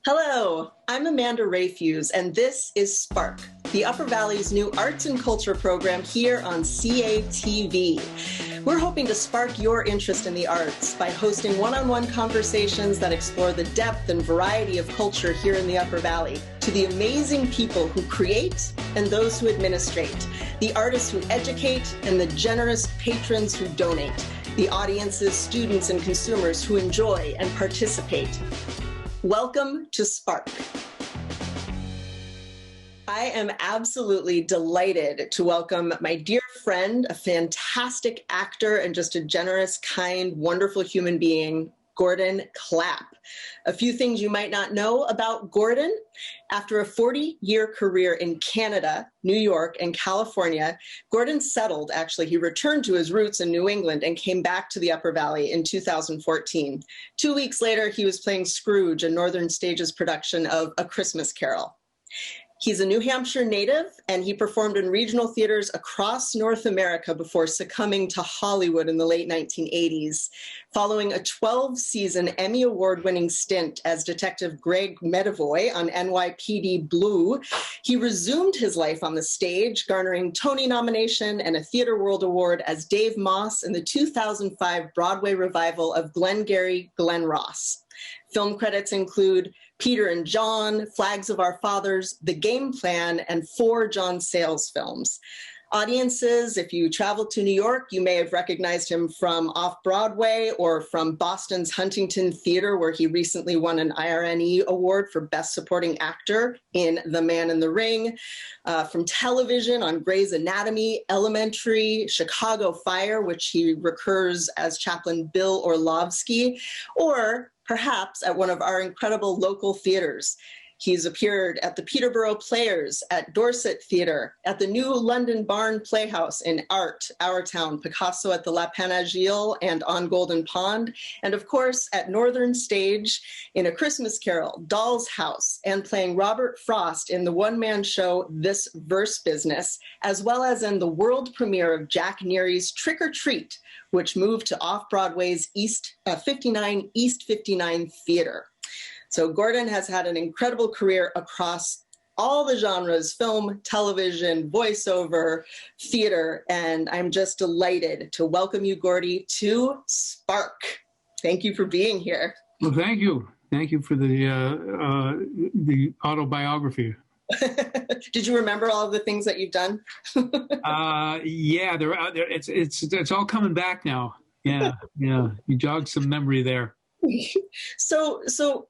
Hello, I'm Amanda Rafuse, and this is Spark, the Upper Valley's new arts and culture program here on CATV. We're hoping to spark your interest in the arts by hosting one-on-one conversations that explore the depth and variety of culture here in the Upper Valley, to the amazing people who create and those who administrate, the artists who educate and the generous patrons who donate, the audiences, students, and consumers who enjoy and participate. Welcome to Spark. I am absolutely delighted to welcome my dear friend, a fantastic actor, and just a generous, kind, wonderful human being, Gordon Clapp. A few things you might not know about Gordon. After a 40-year career in Canada, New York, and California, Gordon settled, actually, he returned to his roots in New England and came back to the Upper Valley in 2014. 2 weeks later, he was playing Scrooge, a Northern Stages production of A Christmas Carol. He's a New Hampshire native, and he performed in regional theaters across North America before succumbing to Hollywood in the late 1980s. Following a 12-season Emmy-Award-winning stint as Detective Greg Medavoy on NYPD Blue, he resumed his life on the stage, garnering Tony nomination and a Theatre World Award as Dave Moss in the 2005 Broadway revival of Glengarry Glen Ross. Film credits include Peter and John, Flags of Our Fathers, The Game Plan, and 4 John Sayles films. Audiences, if you traveled to New York, you may have recognized him from Off-Broadway or from Boston's Huntington Theater, where he recently won an IRNE award for Best Supporting Actor in The Man in the Ring. From television on Grey's Anatomy, Elementary, Chicago Fire, which he recurs as Chaplain Bill Orlovsky, or perhaps at one of our incredible local theaters. He's appeared at the Peterborough Players, at Dorset Theatre, at the new London Barn Playhouse in Art, Our Town, Picasso at the La Panagile and on Golden Pond, and of course at Northern Stage in A Christmas Carol, Doll's House, and playing Robert Frost in the one-man show This Verse Business, as well as in the world premiere of Jack Neary's Trick or Treat, which moved to Off-Broadway's East 59 Theater. So Gordon has had an incredible career across all the genres: film, television, voiceover, theater, and I'm just delighted to welcome you, Gordy, to Spark. Thank you for being here. Well, thank you. Thank you for the autobiography. Did you remember all of the things that you've done? Yeah, they're out there. It's all coming back now. Yeah. You jogged some memory there. So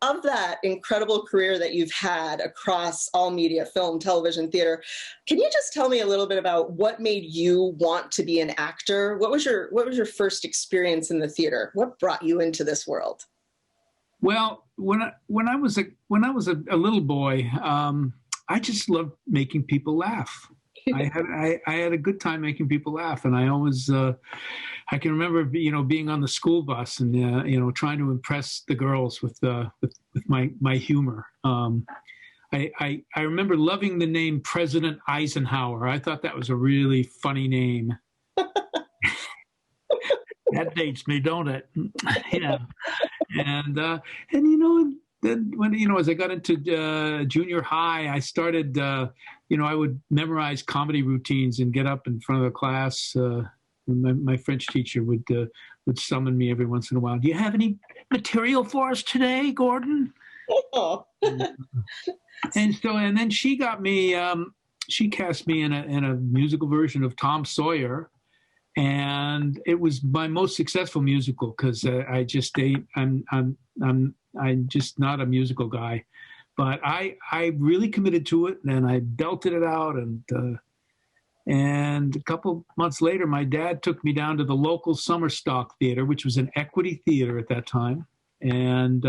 of that incredible career that you've had across all media, film, television, theater, can you just tell me a little bit about what made you want to be an actor? What was your first experience in the theater? What brought you into this world? Well, when I was a little boy, I just loved making people laugh. I had a good time making people laugh, and I always I can remember being on the school bus and trying to impress the girls with my humor. I remember loving the name President Eisenhower. I thought that was a really funny name. That dates me, don't it? Yeah, and then when as I got into junior high, I started I would memorize comedy routines and get up in front of the class. My French teacher would summon me every once in a while. Do you have any material for us today, Gordon? Oh. And then she got me. She cast me in a musical version of Tom Sawyer, and it was my most successful musical because I'm just not a musical guy, but I really committed to it, and I belted it out. And a couple months later, my dad took me down to the local Summer Stock Theater, which was an equity theater at that time, and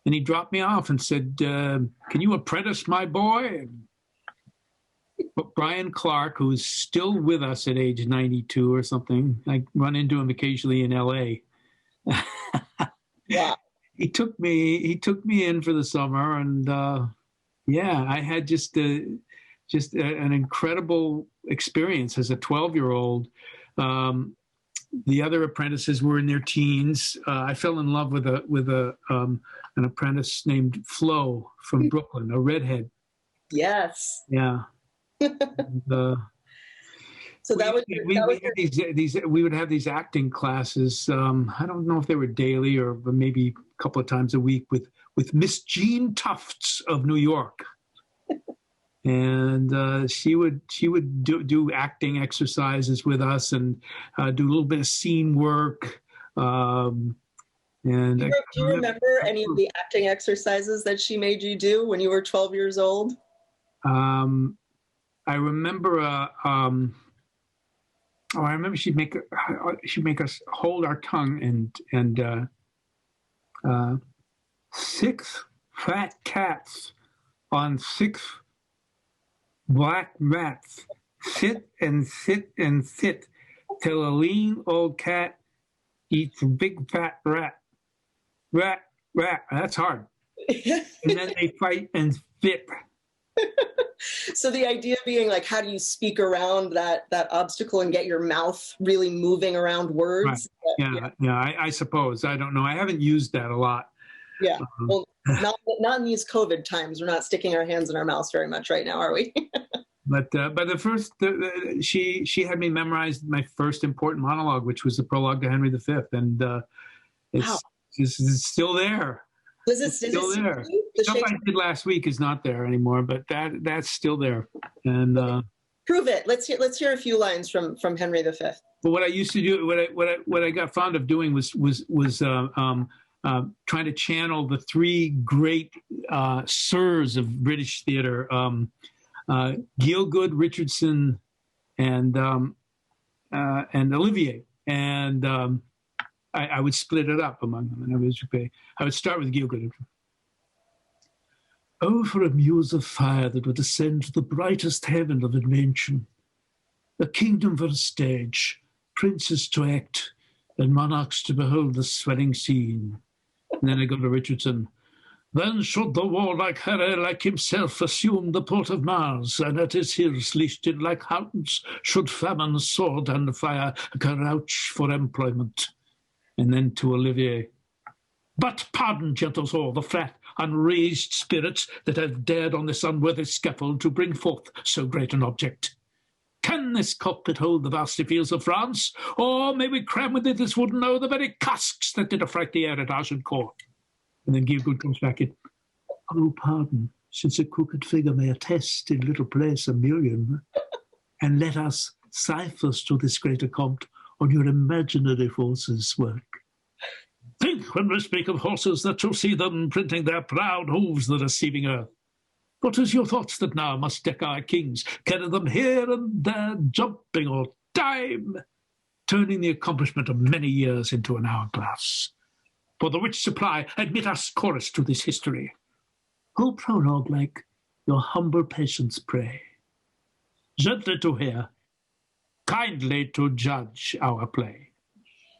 he dropped me off and said, "Can you apprentice my boy?" But Brian Clark, who is still with us at age 92 or something, I run into him occasionally in L.A. Yeah. He took me in for the summer, and I had just an incredible experience as a 12-year-old. The other apprentices were in their teens. I fell in love with a an apprentice named Flo from Brooklyn, a redhead. Yes. Yeah. And, So that was we would have these acting classes. I don't know if they were daily or maybe a couple of times a week with Miss Jean Tufts of New York. And she would do acting exercises with us and do a little bit of scene work. And do you remember any of the acting exercises that she made you do when you were 12 years old? I remember. I remember she'd make us hold our tongue and 6 fat cats on 6 black rats sit and sit and sit till a lean old cat eats a big fat rat. Rat, rat. That's hard. And then they fight and spit. So the idea being like, how do you speak around that obstacle and get your mouth really moving around words? Right. Yeah. I suppose. I don't know. I haven't used that a lot. Yeah. Well, not in these COVID times. We're not sticking our hands in our mouths very much right now, are we? But she had me memorize my first important monologue, which was the prologue to Henry V, and it's still there. Is it still there? Stuff I did last week is not there anymore, but that's still there. And prove it. Let's hear a few lines from Henry V. But what I used to do, what I got fond of doing was trying to channel the 3 great sirs of British theater, Gielgud, Richardson, and Olivier, and I would split it up among them, and I would start with Gielgud. Oh, for a muse of fire that would ascend to the brightest heaven of invention, a kingdom for a stage, princes to act, and monarchs to behold the swelling scene. And then I go to Richardson. Then should the warlike Harry, like himself, assume the port of Mars, and at his heels, leashed like hounds, should famine, sword, and fire crouch for employment. And then to Olivier. But pardon, gentle soul, the flat, unraised spirits that have dared on this unworthy scaffold to bring forth so great an object. Can this cockpit hold the vasty fields of France, or may we cram with it this wooden o the very casks that did affright the air at Agincourt? And then Gielgud comes back in. Oh, pardon, since a crooked figure may attest in little place a million, and let us ciphers to this greater compt on your imaginary forces work. Think when we speak of horses that shall see them printing their proud hooves the receiving earth. What is your thoughts that now must deck our kings, carry them here and there, jumping or time, turning the accomplishment of many years into an hourglass? For the which supply, admit us chorus to this history. O prologue like, your humble patience pray. Gently to hear, kindly to judge our play.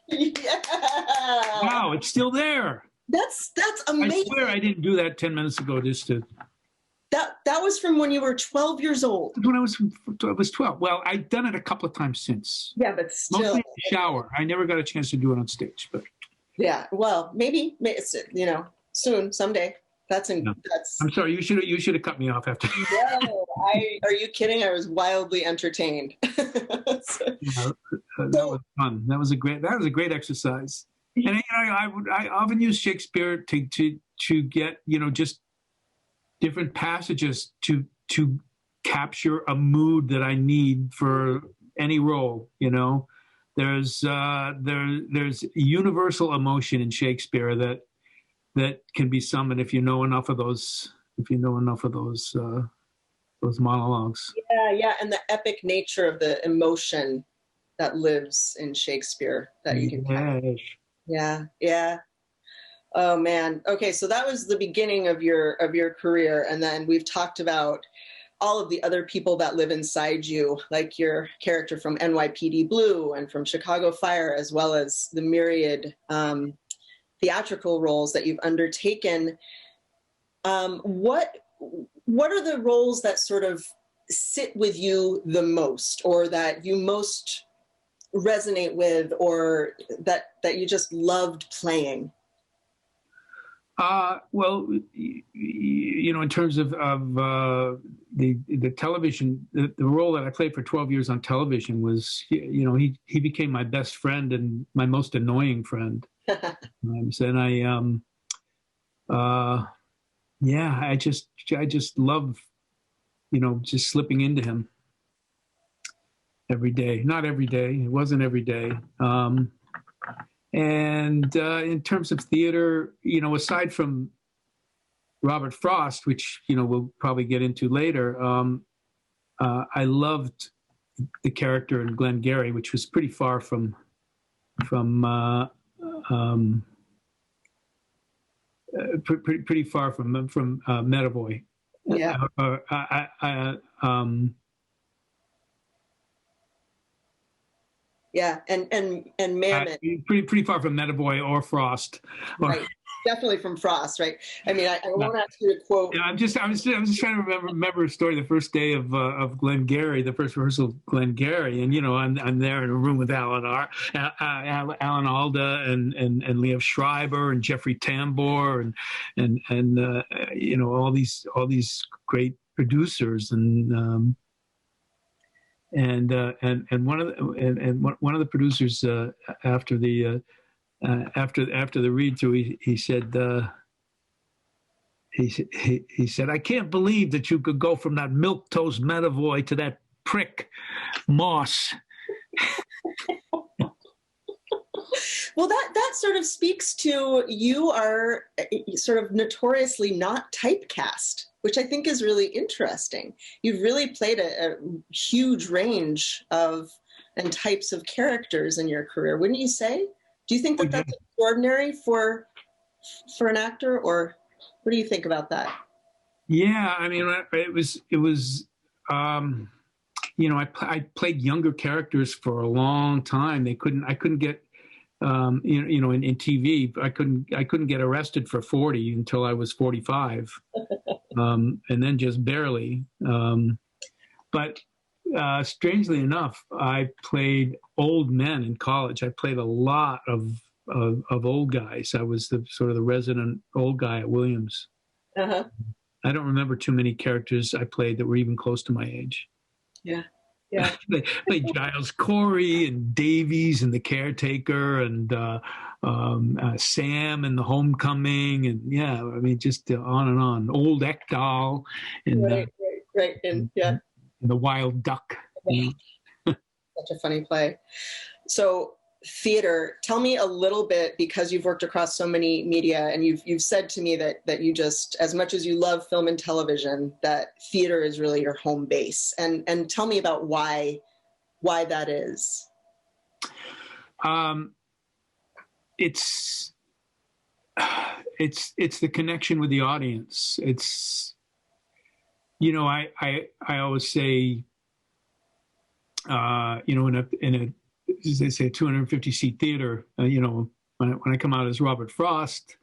Yeah. Wow, it's still there. That's amazing. I swear I didn't do that 10 minutes ago. That was from when you were 12 years old. When I was 12. Well, I've done it a couple of times since. Yeah, but still. Mostly in the shower. I never got a chance to do it on stage. But yeah, well, maybe soon, someday. I'm sorry. You should have cut me off after. No, are you kidding? I was wildly entertained. That was fun. That was a great exercise. And I often use Shakespeare to get just different passages to capture a mood that I need for any role. There's universal emotion in Shakespeare that can be summoned if you know enough of those monologues. Yeah, and the epic nature of the emotion that lives in Shakespeare that you can. Yes. Yeah. Oh man. Okay, so that was the beginning of your career, and then we've talked about all of the other people that live inside you, like your character from NYPD Blue and from Chicago Fire, as well as the myriad theatrical roles that you've undertaken. What are the roles that sort of sit with you the most, or that you most resonate with, or that you just loved playing? Well, in terms of the television, the role that I played for 12 years on television was, he became my best friend and my most annoying friend. And I just love, just slipping into him every day. Not every day. It wasn't every day. And in terms of theater, aside from Robert Frost, which, we'll probably get into later, I loved the character in Glengarry, which was pretty far from pretty far from Medavoy. Yeah. Yeah, and Mamet. Pretty far from Medavoy or Frost. Right, definitely from Frost, right? I mean, I won't ask you to quote. Yeah, I'm just trying to remember a story. The first day of Glengarry, the first rehearsal of Glengarry, and I'm there in a room with Alan Alda and Liev Schreiber and Jeffrey Tambor and all these great producers and one of the producers after the read through, he said, I can't believe that you could go from that milquetoast Medavoy to that prick Moss. Well, that sort of speaks to, you are sort of notoriously not typecast, which I think is really interesting. You've really played a huge range of and types of characters in your career, wouldn't you say? Do you think that that's extraordinary for an actor, or what do you think about that? Yeah, I mean, it was. I played younger characters for a long time. I couldn't get. In TV, I couldn't get arrested for 40 until I was 45, and then just barely. But strangely enough, I played old men in college. I played a lot of old guys. I was the sort of the resident old guy at Williams. Uh-huh. I don't remember too many characters I played that were even close to my age. Yeah. Yeah. Played Giles Corey and Davies and the Caretaker and Sam and the Homecoming and just on and on. Old Ekdal and right. And the Wild Duck. Such a funny play. So theater, tell me a little bit, because you've worked across so many media, and you've said to me that you just, as much as you love film and television, that theater is really your home base. And tell me about why that is. It's the connection with the audience. It's, I always say, in a as they say, a 250-seat theater, when I come out as Robert Frost,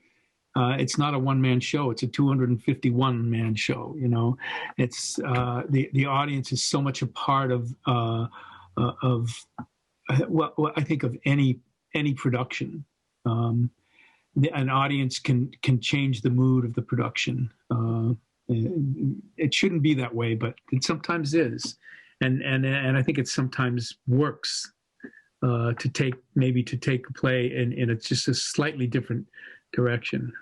it's not a one-man show. It's a 251-man show. It's the audience is so much a part of what I think of any production. An audience can change the mood of the production. It shouldn't be that way, but it sometimes is, and I think it sometimes works. To take a play in just a slightly different direction.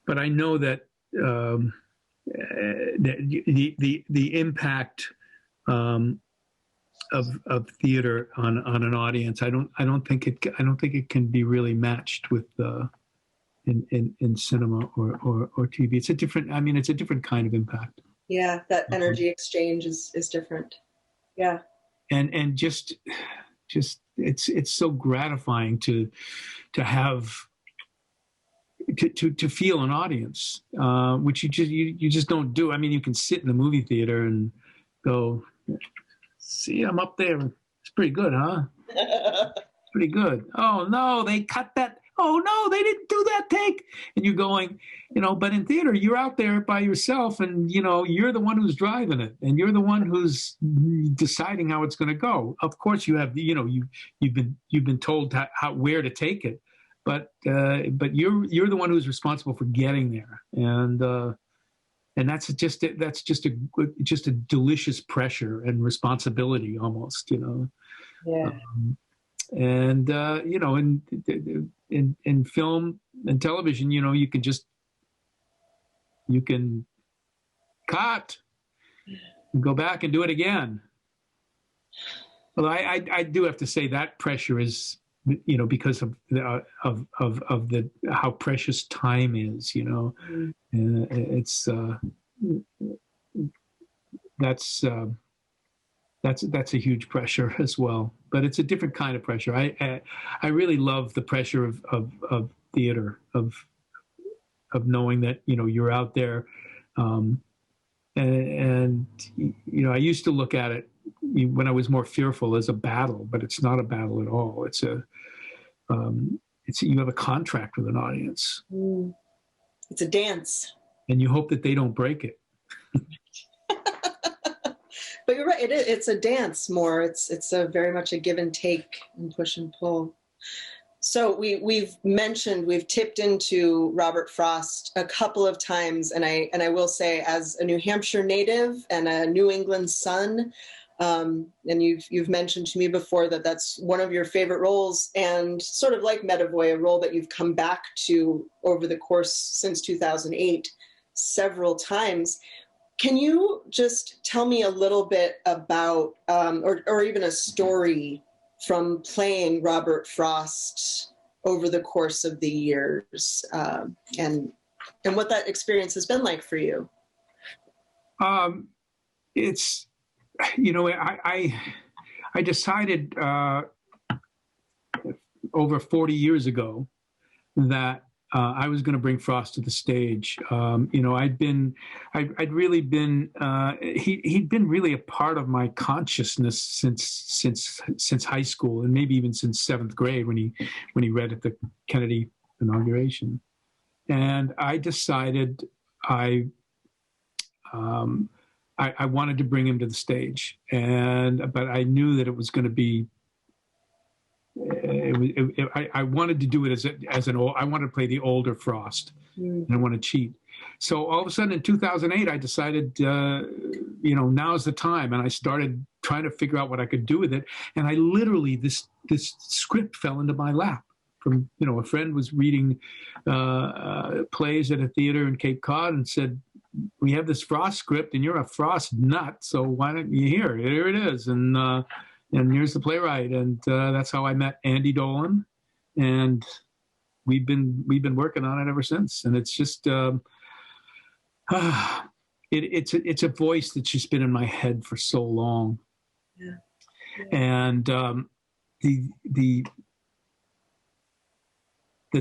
But I know that the impact of theater on an audience, I don't think it can be really matched with in cinema or TV. It's a different kind of impact. Yeah, that energy exchange is different. Yeah. And just it's so gratifying to have to feel an audience, which you just don't do. I mean, you can sit in the movie theater and go, see, I'm up there. It's pretty good, huh? It's pretty good. Oh no, they cut that. Oh no, they didn't do that take. And you're going, but in theater, you're out there by yourself, and you're the one who's driving it, and you're the one who's deciding how it's going to go. Of course, you have, you've been told where to take it, but you're the one who's responsible for getting there, and that's just a delicious pressure and responsibility almost, Yeah. And in film and television, you can cut and go back and do it again. Well, I do have to say that pressure is, because of how precious time is. It's that's a huge pressure as well, but it's a different kind of pressure. I really love the pressure of theater, of knowing that you're out there, and I used to look at it when I was more fearful as a battle, but it's not a battle at all. It's you have a contract with an audience. It's a dance, and you hope that they don't break it. But you're right. It's a dance more. It's a very much a give and take and push and pull. So we've tipped into Robert Frost a couple of times, and I will say, as a New Hampshire native and a New England son, and you've mentioned to me before that that's one of your favorite roles, and sort of like Medavoy, a role that you've come back to over the course since 2008 several times. Can you just tell me a little bit about, or even a story from playing Robert Frost over the course of the years, and what that experience has been like for you? It's, I decided over 40 years ago that I was going to bring Frost to the stage. I'd really been, he'd been really a part of my consciousness since high school, and maybe even since 7th grade when he read at the Kennedy inauguration. And I decided I wanted to bring him to the stage, but I knew that it was going to be. I wanted to do it I wanted to play the older Frost, and I want to cheat. So all of a sudden in 2008, I decided, now's the time, and I started trying to figure out what I could do with it. And I literally this script fell into my lap from a friend was reading plays at a theater in Cape Cod and said, "We have this Frost script, and you're a Frost nut, so why don't you hear it? Here it is." And here's the playwright, and that's how I met Andy Dolan, and we've been working on it ever since. And it's just it's a voice that's just been in my head for so long, and the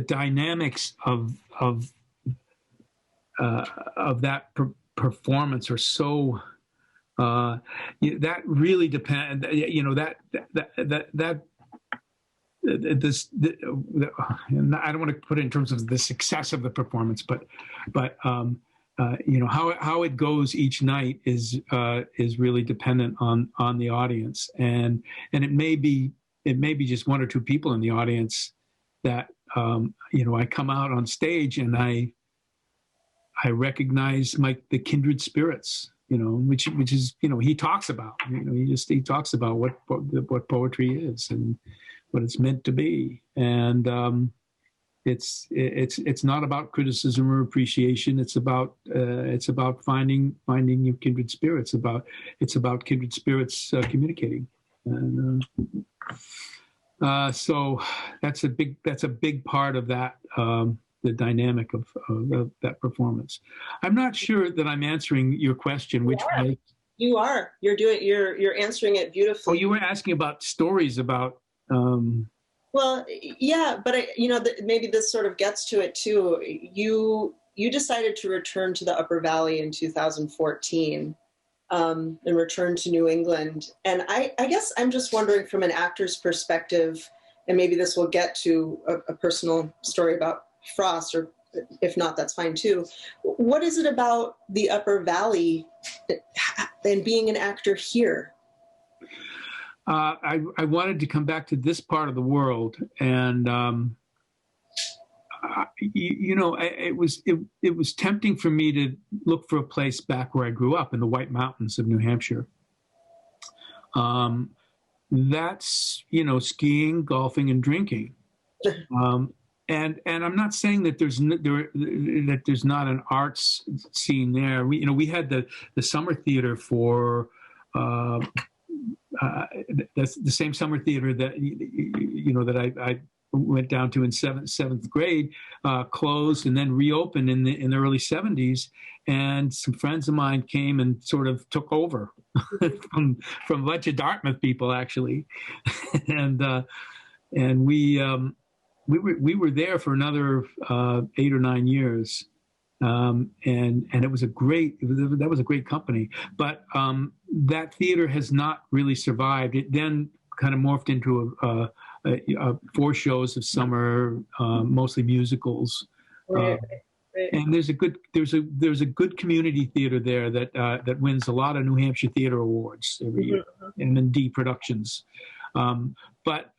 dynamics of that performance are so. That really depends. I don't want to put it in terms of the success of the performance, but how it goes each night is really dependent on the audience, and it may be just one or two people in the audience that I come out on stage and I recognize the kindred spirits. Which is he talks about. He talks about what poetry is and what it's meant to be, and it's not about criticism or appreciation. It's about finding your kindred spirits. It's about kindred spirits communicating, and so that's a big part of that. The dynamic of that performance. I'm not sure that I'm answering your question. Which way? You are. You're answering it beautifully. Oh, you were asking about stories about. Well, yeah, but maybe this sort of gets to it too. You decided to return to the Upper Valley in 2014, and return to New England. And I guess I'm just wondering, from an actor's perspective, and maybe this will get to a personal story about Frost, or if not, that's fine too. What is it about the Upper Valley and being an actor here? I wanted to come back to this part of the world, and it was tempting for me to look for a place back where I grew up in the White Mountains of New Hampshire. That's, skiing, golfing, and drinking. And I'm not saying that there's not an arts scene there. We had the summer theater for the same summer theater that that I went down to in seventh grade, closed and then reopened in the early 70s. And some friends of mine came and sort of took over from a bunch of Dartmouth people, actually, and we were there for another 8 or 9 years, and it was a great company. But that theater has not really survived. It then kind of morphed into 4 shows of summer, mostly musicals. Right. And there's a good community theater there that wins a lot of New Hampshire Theater Awards every year, M&D Productions. But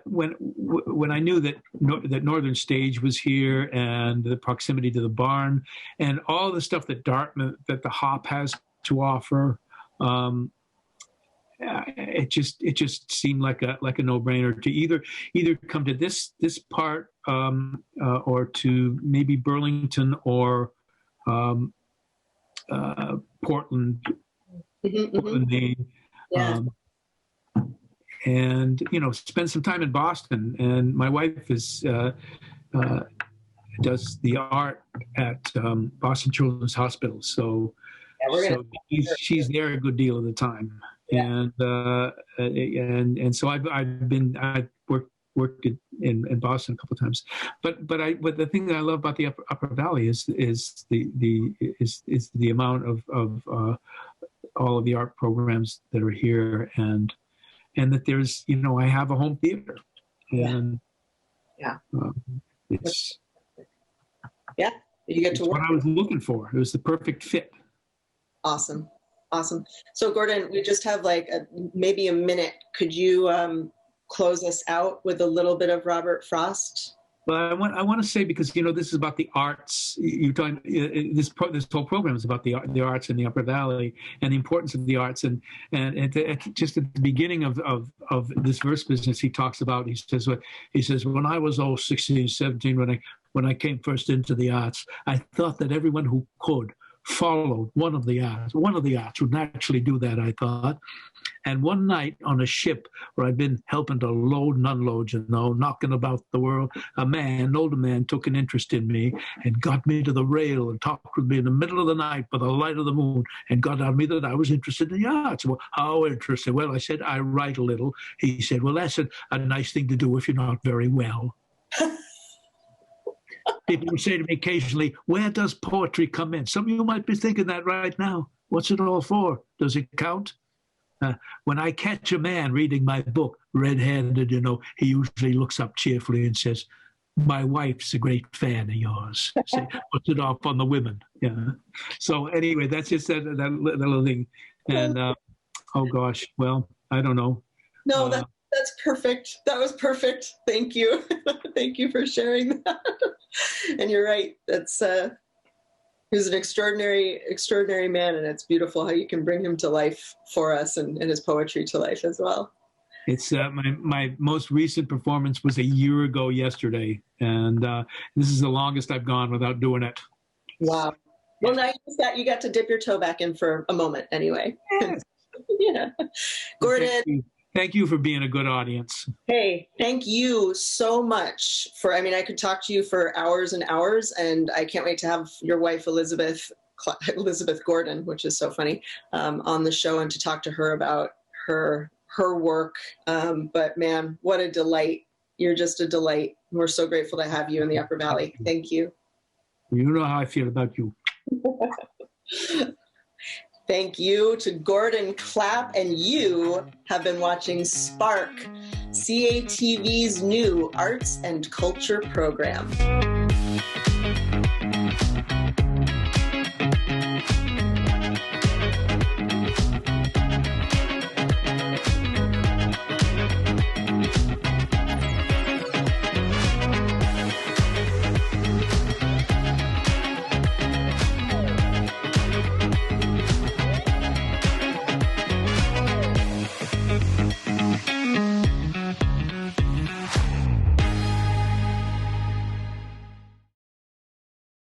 when I knew that Northern Stage was here, and the proximity to the barn and all the stuff that the Hop has to offer, it just seemed like a no-brainer to either come to this part or to maybe Burlington or Portland, Maine. Yeah. And spend some time in Boston. And my wife does the art at Boston Children's Hospital, so she's there a good deal of the time. Yeah. And so I've worked in Boston a couple of times. But the thing that I love about the Upper Valley is the amount of all of the art programs that are here, and that there's, I have a home theater, and it's you get to work. What I was looking for. It was the perfect fit. Awesome. So Gordon, we just have maybe a minute. Could you close us out with a little bit of Robert Frost? Well, I want to say, because this is about the arts. You're talking, this whole program is about the arts in the Upper Valley and the importance of the arts. And just at the beginning of this verse business, he talks about. He says when I was 16, 17, when I came first into the arts, I thought that everyone who could followed one of the arts would naturally do that, I thought. And one night on a ship where I'd been helping to load and unload, knocking about the world, an older man took an interest in me and got me to the rail and talked with me in the middle of the night by the light of the moon and got out of me that I was interested in the arts. Well, how interested? Well, I said, I write a little. He said, well, that's a nice thing to do if you're not very well. People would say to me occasionally, where does poetry come in? Some of you might be thinking that right now. What's it all for? Does it count? When I catch a man reading my book, red-handed, he usually looks up cheerfully and says, my wife's a great fan of yours. Puts it off on the women. Yeah. So anyway, that's just that little thing. And, oh gosh, well, I don't know. No, that's perfect. That was perfect. Thank you. Thank you for sharing that. And you're right. He was an extraordinary man, and it's beautiful how you can bring him to life for us and his poetry to life as well. It's my most recent performance was a year ago yesterday, and this is the longest I've gone without doing it. Wow. Well, now you got to dip your toe back in for a moment anyway. Yes. Yeah. Gordon. Thank you for being a good audience. Hey, thank you so much I could talk to you for hours and hours, and I can't wait to have your wife, Elizabeth Gordon, which is so funny, on the show, and to talk to her about her work. But man, what a delight. You're just a delight. We're so grateful to have you in the Upper Valley. Thank you. You know how I feel about you. Thank you to Gordon Clapp, and you have been watching Spark, CATV's new arts and culture program.